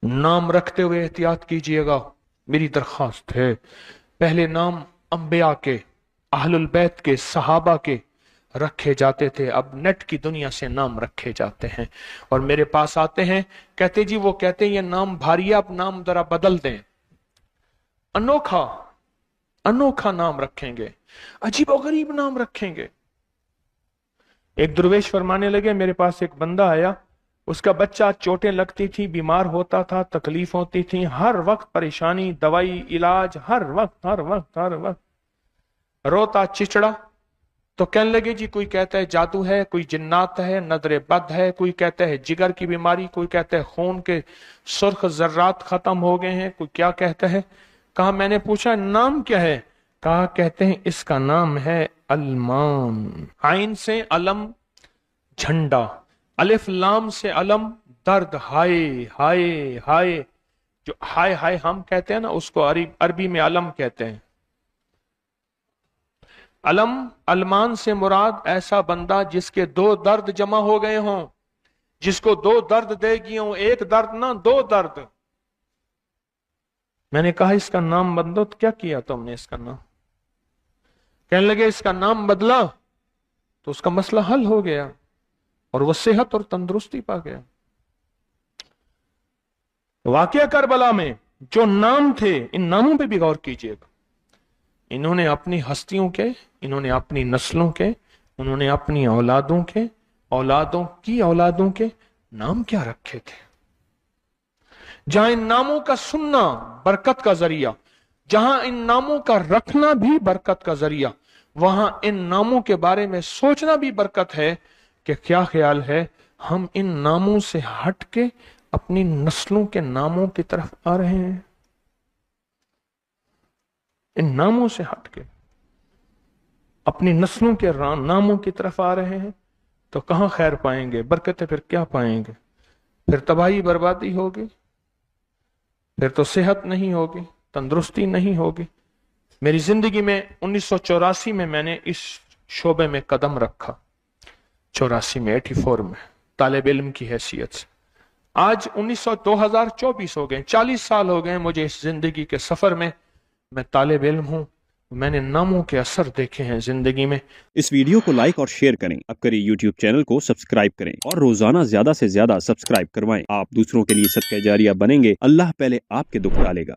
नाम रखते हुए एहतियात कीजिएगा, मेरी दरखास्त है। पहले नाम अंबिया के, अहलुल बैत के, सहाबा के रखे जाते थे, अब नेट की दुनिया से नाम रखे जाते हैं। और मेरे पास आते हैं, कहते जी, वो कहते हैं ये नाम भारी है, अब नाम जरा बदल दें, अनोखा अनोखा नाम रखेंगे, अजीब और गरीब नाम रखेंगे। एक दुर्वेश फरमाने लगे, मेरे पास एक बंदा आया, उसका बच्चा चोटें लगती थी, बीमार होता था, तकलीफ होती थी, हर वक्त परेशानी, दवाई, इलाज, हर वक्त रोता चिचड़ा। तो कहने लगे जी, कोई कहता है जादू है, कोई जिन्नात है, नजर बद है, कोई कहता है जिगर की बीमारी, कोई कहता है खून के सुर्ख जर्रात खत्म हो गए हैं, कोई क्या कहता है। कहा, मैंने पूछा नाम क्या है? कहा, कहते हैं इसका नाम है अलमान। आइन से अलम झंडा, अलिफ लाम से अलम दर्द, हाय हाय हाय। जो हाय हाय हम कहते हैं ना, उसको अरबी में अलम कहते हैं। अलम, अलमान से मुराद ऐसा बंदा जिसके दो दर्द जमा हो गए हों, जिसको दो दर्द देगी हों, एक दर्द ना दो दर्द। मैंने कहा इसका नाम बदलो। तो क्या किया तुमने इसका नाम? कहने लगे इसका नाम बदला तो उसका मसला हल हो गया और वो सेहत और तंदुरुस्ती पा गया। वाकया करबला में जो नाम थे, इन नामों पे भी गौर कीजिएगा। इन्होंने अपनी हस्तियों के, इन्होंने अपनी नस्लों के, उन्होंने अपनी औलादों के, औलादों की औलादों के नाम क्या रखे थे। जहां इन नामों का सुनना बरकत का जरिया, जहां इन नामों का रखना भी बरकत का जरिया, वहां इन नामों के बारे में सोचना भी बरकत है कि क्या ख्याल है हम इन नामों से हट के अपनी नस्लों के नामों की तरफ आ रहे हैं। इन नामों से हटके अपनी नस्लों के नामों की तरफ आ रहे हैं, तो कहां खैर पाएंगे, बरकतें फिर क्या पाएंगे? फिर तबाही बर्बादी होगी, फिर तो सेहत नहीं होगी, तंदुरुस्ती नहीं होगी। मेरी जिंदगी में 1984 में मैंने इस शोबे में कदम रखा, 84 में, 84 में, तालिब इल्म की हैसियत से। आज 2024 हो गए, 40 साल हो गए मुझे इस जिंदगी के सफर में। मैं तालिब इल्म हूं, मैंने नामों के असर देखे हैं जिंदगी में। इस वीडियो को लाइक और शेयर करें, अब करें यूट्यूब चैनल को सब्सक्राइब करें और रोजाना ज्यादा से ज्यादा सब्सक्राइब करवाएं। आप दूसरों के लिए सदका जारिया बनेंगे, अल्लाह पहले आपके दुख डालेगा।